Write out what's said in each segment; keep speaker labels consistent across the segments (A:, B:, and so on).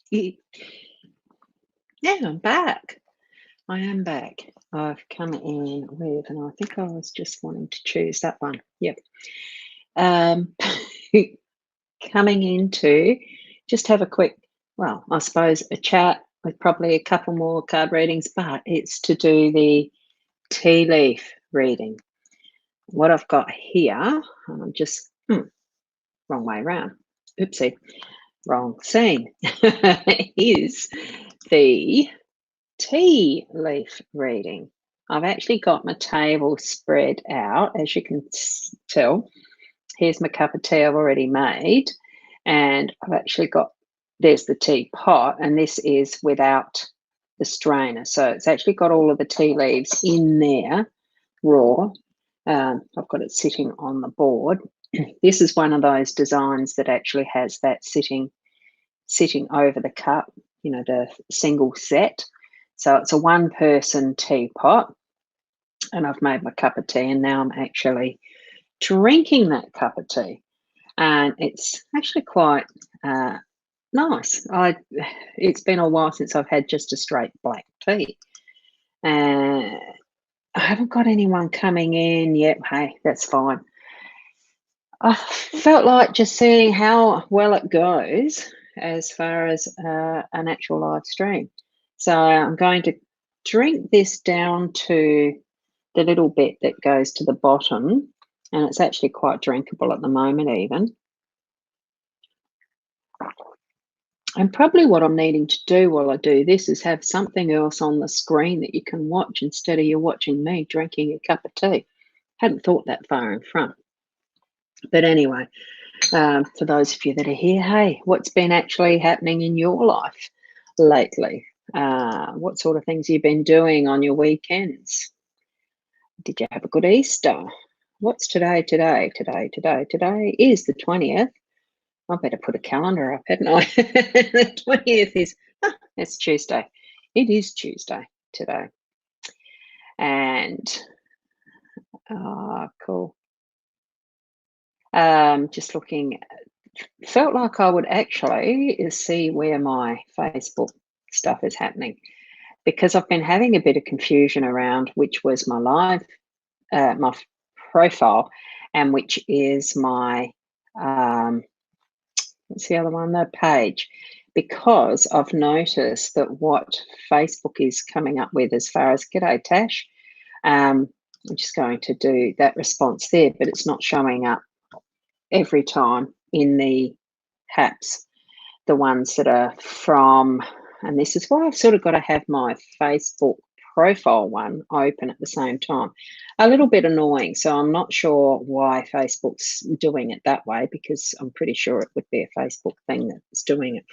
A: Yeah, I'm back. I am back. I've come in with, and I think I was just wanting to choose that one. Yep. Um, coming into just have a quick, well, I suppose a chat with probably a couple more card readings, but it's to do the tea leaf reading. What I've got here, I'm just, wrong way around. Oopsie, wrong scene, is the tea leaf reading. I've actually got my table spread out, as you can tell. Here's my cup of tea I've already made, and I've actually got, there's the teapot, and this is without the strainer. So it's actually got all of the tea leaves in there, raw. I've got it sitting on the board. This is one of those designs that actually has that sitting over the cup, the single set. So it's a one person teapot, and I've made my cup of tea, and now I'm actually drinking that cup of tea. And it's actually quite nice. It's been a while since I've had just a straight black tea. And I haven't got anyone coming in yet. Hey, that's fine. I felt like just seeing how well it goes as far as an actual live stream. So I'm going to drink this down to the little bit that goes to the bottom, and it's actually quite drinkable at the moment, even. And probably what I'm needing to do while I do this is have something else on the screen that you can watch instead of you watching me drinking a cup of tea. Hadn't thought that far in front. But anyway, for those of you that are here, hey, what's been actually happening in your life lately? What sort of things you've been doing on your weekends? Did you have a good Easter? What's today? Today is the 20th. I better put a calendar up, hadn't I? The 20th is, it's Tuesday. It is Tuesday today. And, cool. Just looking, felt like I would actually see where my Facebook stuff is happening, because I've been having a bit of confusion around which was my live, my profile, and which is my, what's the other one, the page, because I've noticed that what Facebook is coming up with as far as G'day Tash, I'm just going to do that response there, but it's not showing up every time in the HAPs, the ones that are from, and this is why I've sort of got to have my Facebook profile one open at the same time. A little bit annoying. So I'm not sure why Facebook's doing it that way, because I'm pretty sure it would be a Facebook thing that's doing it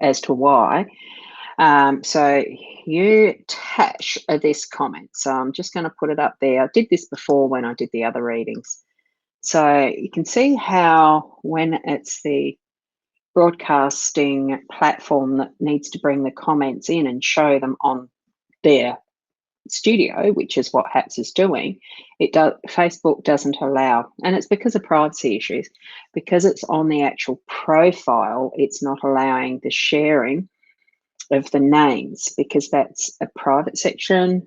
A: as to why. So you Tash this comment. So I'm just going to put it up there. I did this before when I did the other readings. So you can see how when it's the broadcasting platform that needs to bring the comments in and show them on their studio, which is what HAPS is doing, Facebook doesn't allow, and it's because of privacy issues. Because it's on the actual profile, it's not allowing the sharing of the names, because that's a private section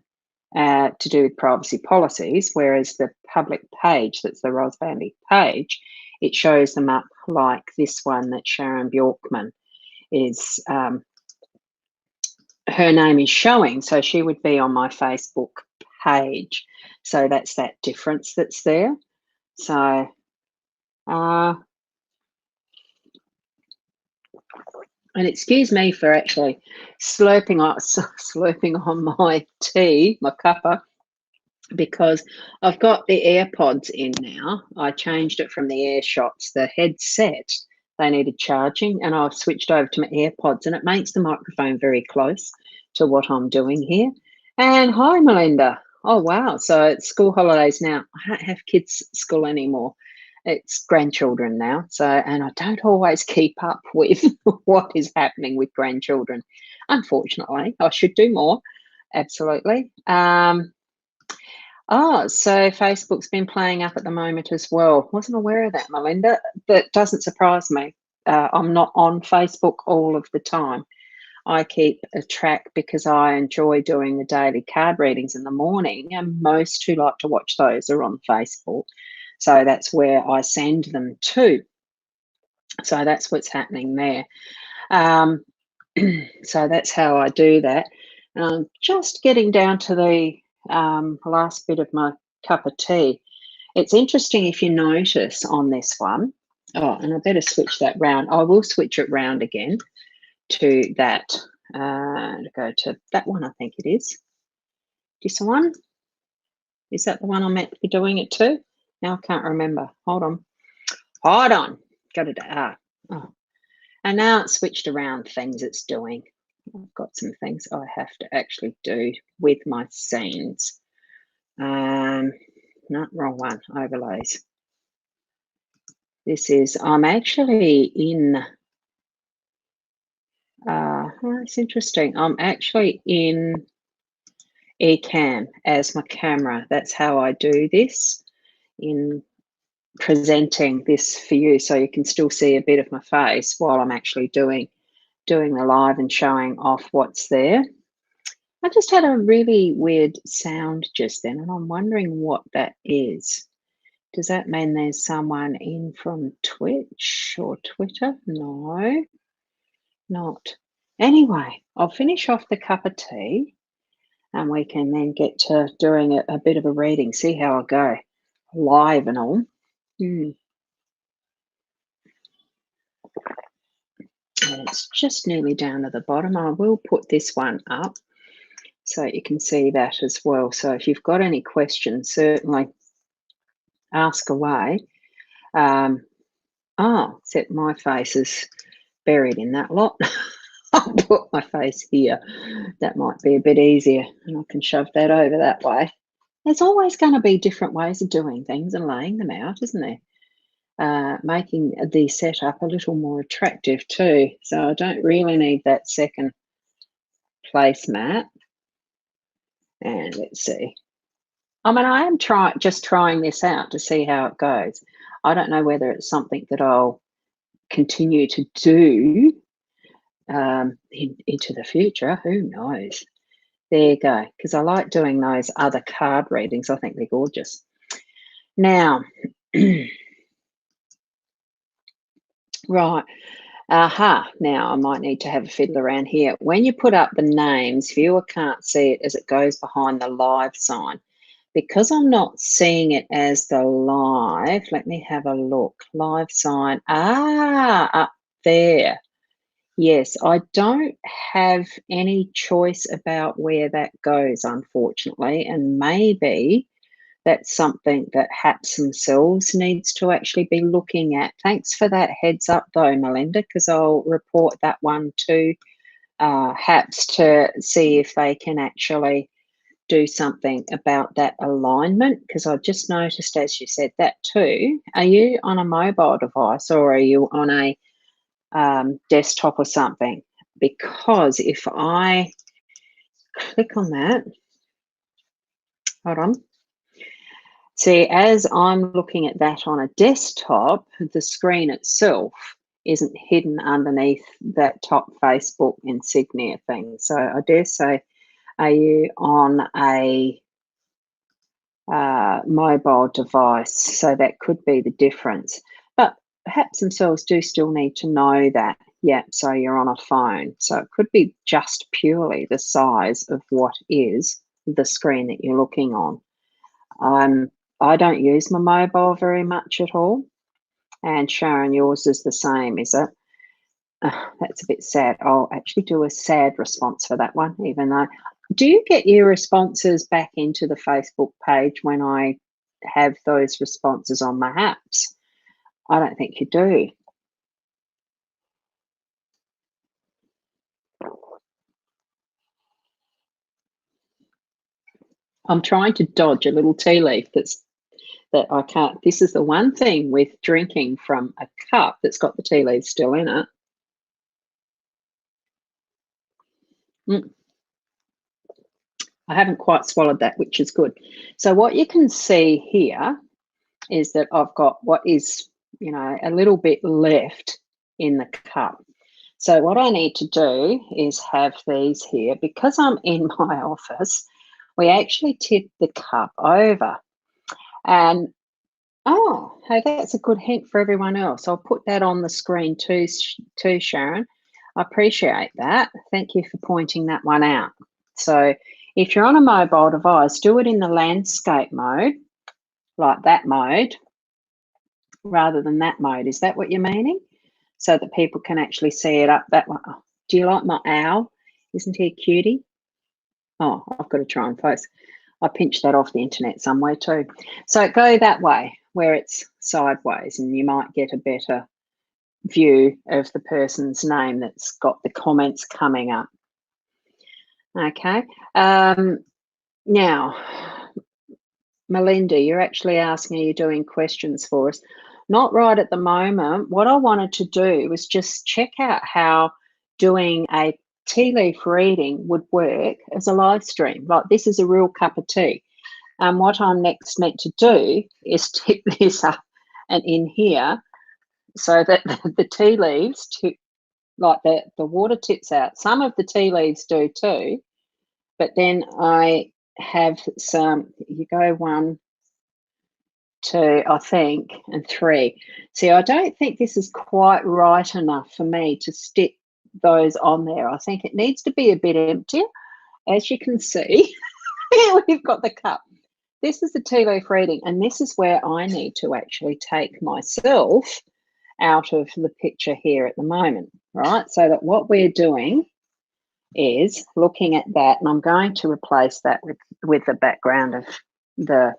A: to do with privacy policies, whereas the public page, that's the Ros Bandy page, it shows them up like this one that Sharon Bjorkman is, her name is showing, so she would be on my Facebook page. So that's that difference that's there. So, and excuse me for actually slurping on my tea, my cuppa, because I've got the AirPods in now. I changed it from the AirShots, the headset. They needed charging, and I've switched over to my AirPods, and it makes the microphone very close to what I'm doing here. And hi, Melinda. Oh, wow. So it's school holidays now. I don't have kids at school anymore. It's grandchildren now. So, and I don't always keep up with what is happening with grandchildren. Unfortunately, I should do more. Absolutely. So Facebook's been playing up at the moment as well. Wasn't aware of that, Melinda. That doesn't surprise me. I'm not on Facebook all of the time. I keep a track because I enjoy doing the daily card readings in the morning, and most who like to watch those are on Facebook. So that's where I send them to. So that's what's happening there. Um, so that's how I do that. And I'm just getting down to the last bit of my cup of tea. It's interesting if you notice on this one. Oh, and I better switch that round. I will switch it round again to that. Go to that one, I think it is. This one? Is that the one I'm meant to be doing it to? Now I can't remember. Hold on. Hold on. Got it. Oh. And now it's switched around things it's doing. I've got some things I have to actually do with my scenes. Not wrong one. Overlays. This is, I'm actually in, it's interesting. I'm actually in Ecamm as my camera. That's how I do this in presenting this for you, so you can still see a bit of my face while I'm actually doing the live and showing off what's there. I just had a really weird sound just then, and I'm wondering what that is. Does that mean there's someone in from Twitch or Twitter? No, not. Anyway, I'll finish off the cup of tea and we can then get to doing a bit of a reading, see how I go, live and all. And it's just nearly down to the bottom. I will put this one up so you can see that as well. So if you've got any questions, certainly ask away. Except my face is buried in that lot. I'll put my face here. That might be a bit easier, and I can shove that over that way. There's always going to be different ways of doing things and laying them out, isn't there? Making the setup a little more attractive too. So I don't really need that second placemat. And let's see. I mean, I am just trying this out to see how it goes. I don't know whether it's something that I'll continue to do into the future. Who knows? There you go. Because I like doing those other card readings. I think they're gorgeous. Now, right. Now I might need to have a fiddle around here. When you put up the names, viewer can't see it as it goes behind the live sign. Because I'm not seeing it as the live, let me have a look. Live sign. Up there. Yes, I don't have any choice about where that goes, unfortunately, and maybe that's something that HAPS themselves needs to actually be looking at. Thanks for that heads up though, Melinda, because I'll report that one to HAPS to see if they can actually do something about that alignment, because I just noticed, as you said, that too. Are you on a mobile device or are you on a desktop or something? Because if I click on that, hold on. See, as I'm looking at that on a desktop, the screen itself isn't hidden underneath that top Facebook insignia thing. So I dare say, are you on a mobile device? So that could be the difference. But perhaps themselves do still need to know that. Yeah, so you're on a phone. So it could be just purely the size of what is the screen that you're looking on. I don't use my mobile very much at all. And Sharon, yours is the same, is it? That's a bit sad. I'll actually do a sad response for that one, even though. Do you get your responses back into the Facebook page when I have those responses on my apps? I don't think you do. I'm trying to dodge a little tea leaf that I can't. This is the one thing with drinking from a cup that's got the tea leaf still in it. I haven't quite swallowed that, which is good. So what you can see here is that I've got what is, a little bit left in the cup. So what I need to do is have these here. Because I'm in my office, we actually tip the cup over. And, oh, hey, that's a good hint for everyone else. I'll put that on the screen too, Sharon. I appreciate that. Thank you for pointing that one out. So if you're on a mobile device, do it in the landscape mode, like that mode, rather than that mode. Is that what you're meaning? So that people can actually see it up that way. Oh, do you like my owl? Isn't he a cutie? Oh, I've got to try and focus. I pinched that off the internet somewhere too. So go that way where it's sideways and you might get a better view of the person's name that's got the comments coming up. Okay. Now, Melinda, you're actually asking, are you doing questions for us? Not right at the moment. What I wanted to do was just check out how doing a tea leaf reading would work as a live stream. Like, this is a real cup of tea. And what I'm next meant to do is tip this up and in here so that the tea leaves, like the water tips out. Some of the tea leaves do too, but then I have some, you go 1, 2, I think, and 3. See, I don't think this is quite right enough for me to stick those on there. I think it needs to be a bit emptier. As you can see, we've got the cup. This is the tea leaf reading, and this is where I need to actually take myself out of the picture here at the moment, right? So that what we're doing is looking at that, and I'm going to replace that with the background of the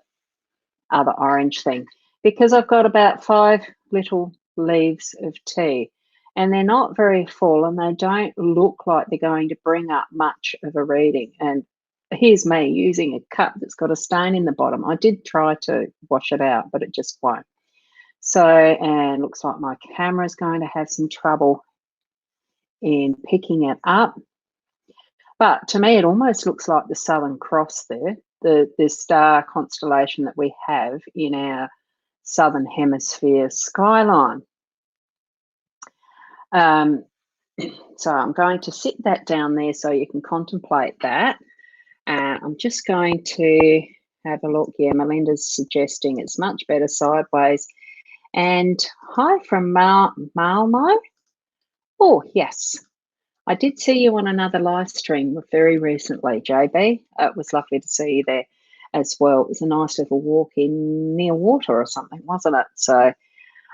A: other orange thing, because I've got about 5 little leaves of tea, and they're not very full, and they don't look like they're going to bring up much of a reading. And here's me using a cup that's got a stain in the bottom. I did try to wash it out, but it just won't. So, and looks like my camera's going to have some trouble in picking it up. But to me, it almost looks like the Southern Cross there, the star constellation that we have in our Southern Hemisphere skyline. So I'm going to sit that down there so you can contemplate that. I'm just going to have a look. Yeah, Melinda's suggesting it's much better sideways. And hi from Malmo. Oh, yes. I did see you on another live stream very recently, JB. It was lovely to see you there as well. It was a nice little walk in near water or something, wasn't it? So,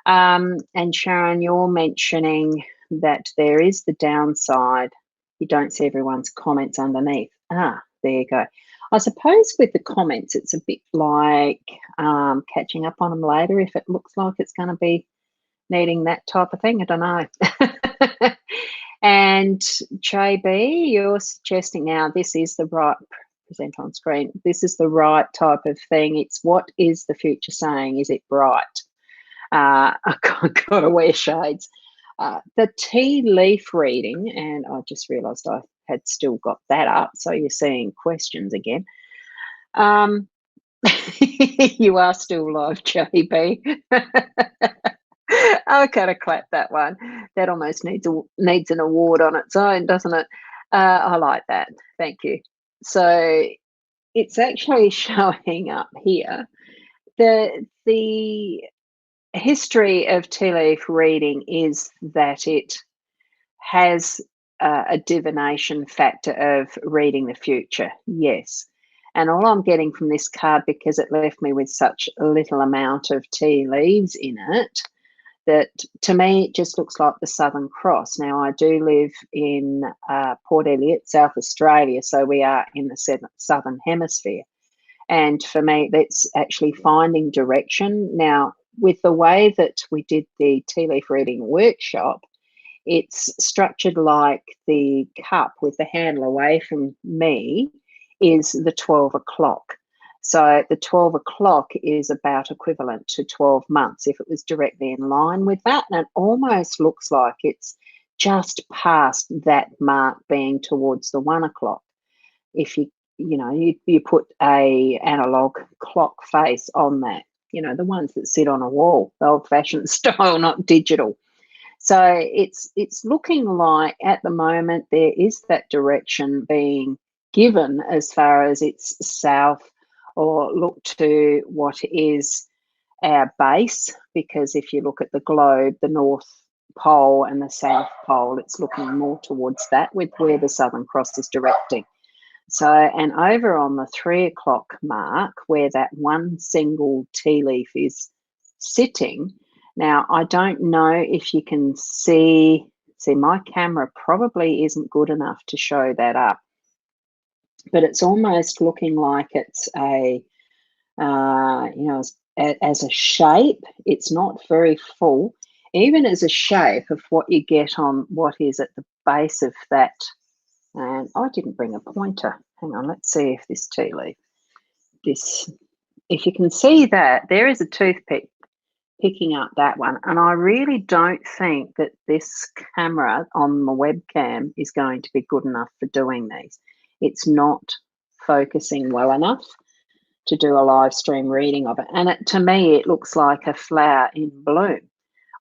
A: and Sharon, you're mentioning that there is the downside. You don't see everyone's comments underneath. Ah, there you go. I suppose with the comments, it's a bit like catching up on them later if it looks like it's going to be needing that type of thing. I don't know. And JB, you're suggesting now this is the right, present on screen, this is the right type of thing. It's what is the future saying? Is it bright? I've got to wear shades. The tea leaf reading, and I just realised I had still got that up, so you're seeing questions again. You are still live, JB. I've got to clap that one. That almost needs an award on its own, doesn't it? I like that. Thank you. So it's actually showing up here. The history of tea leaf reading is that it has a divination factor of reading the future. Yes. And all I'm getting from this card, because it left me with such a little amount of tea leaves in it, that to me it just looks like the Southern Cross. Now, I do live in Port Elliot, South Australia, so we are in the Southern Hemisphere. And for me, that's actually finding direction. Now, with the way that we did the tea leaf reading workshop, it's structured like the cup with the handle away from me is the 12 o'clock. So the 12 o'clock is about equivalent to 12 months if it was directly in line with that. And it almost looks like it's just past that mark being towards the 1 o'clock. If you put a analog clock face on that, the ones that sit on a wall, the old-fashioned style, not digital. So it's looking like at the moment there is that direction being given as far as it's south, or look to what is our base, because if you look at the globe, the North Pole and the South Pole, it's looking more towards that with where the Southern Cross is directing. So, and over on the 3 o'clock mark, where that one single tea leaf is sitting, now I don't know if you can see my camera probably isn't good enough to show that up, but it's almost looking like it's a, as a shape, it's not very full, even as a shape of what you get on what is at the base of that. And I didn't bring a pointer. Hang on, let's see if this tea leaf, if you can see that, there is a toothpick picking up that one. And I really don't think that this camera on the webcam is going to be good enough for doing these. It's not focusing well enough to do a live stream reading of it. And to me, it looks like a flower in bloom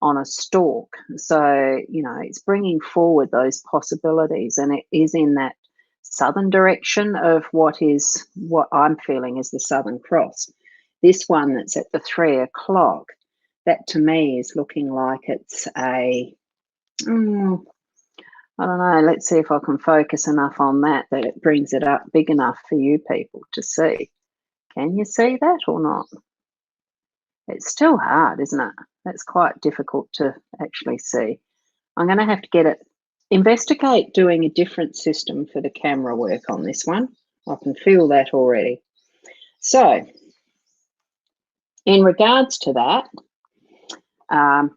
A: on a stalk. So, it's bringing forward those possibilities, and it is in that southern direction of what I'm feeling is the Southern Cross. This one that's at the 3 o'clock, that to me is looking like it's a, I don't know, let's see if I can focus enough on that it brings it up big enough for you people to see. Can you see that or not? It's still hard, isn't it? That's quite difficult to actually see. I'm going to have to investigate doing a different system for the camera work on this one. I can feel that already. So, in regards to that, I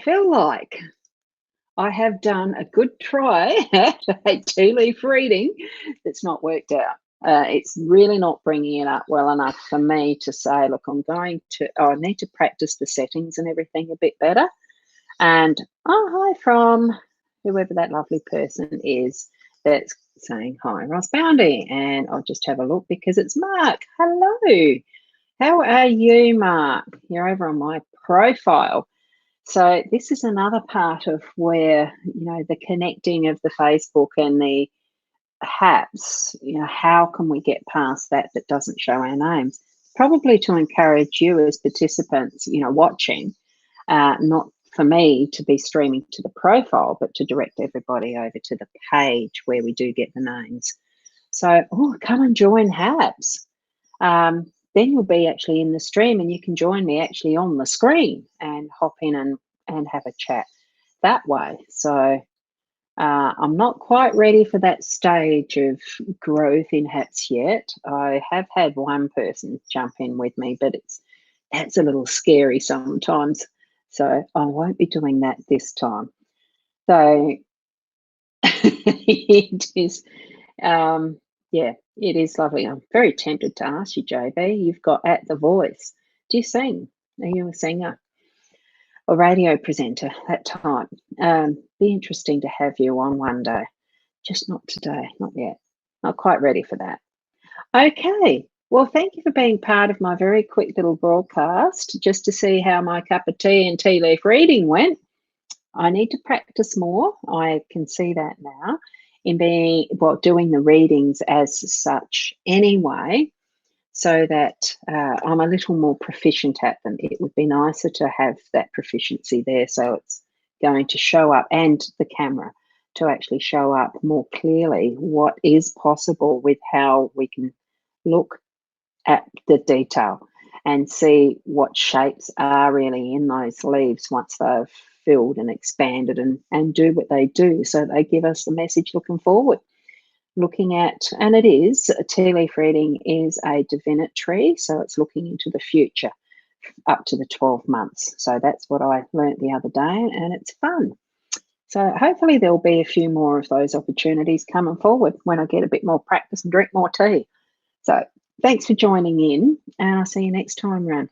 A: feel like I have done a good try at a tea leaf reading that's not worked out. It's really not bringing it up well enough for me to say, look, I need to practice the settings and everything a bit better. And hi from whoever that lovely person is that's saying hi, Ross Boundy. And I'll just have a look because it's Mark. Hello. How are you, Mark? You're over on my profile. So this is another part of where, the connecting of the Facebook and the perhaps, how can we get past that doesn't show our names? Probably to encourage you as participants, watching, not for me to be streaming to the profile, but to direct everybody over to the page where we do get the names. So, come and join Habs. Then you'll be actually in the stream and you can join me actually on the screen and hop in and have a chat that way. So I'm not quite ready for that stage of growth in hats yet. I have had one person jump in with me, but that's a little scary sometimes. So I won't be doing that this time. So it is, it is lovely. I'm very tempted to ask you, JB, you've got at the voice. Do you sing? Are you a singer? A radio presenter, that type. Be interesting to have you on one day. Just not today, not yet. Not quite ready for that. Okay. Well, thank you for being part of my very quick little broadcast, just to see how my cup of tea and tea leaf reading went. I need to practice more. I can see that now in doing the readings as such anyway, so that I'm a little more proficient at them. It would be nicer to have that proficiency there, so it's going to show up, and the camera to actually show up more clearly what is possible with how we can look at the detail and see what shapes are really in those leaves once they've filled and expanded and do what they do. So they give us the message looking forward. Looking at, and it is, a tea leaf reading is a divinatory, so it's looking into the future up to the 12 months. So that's what I learnt the other day, and it's fun. So hopefully there'll be a few more of those opportunities coming forward when I get a bit more practice and drink more tea. So thanks for joining in, and I'll see you next time round.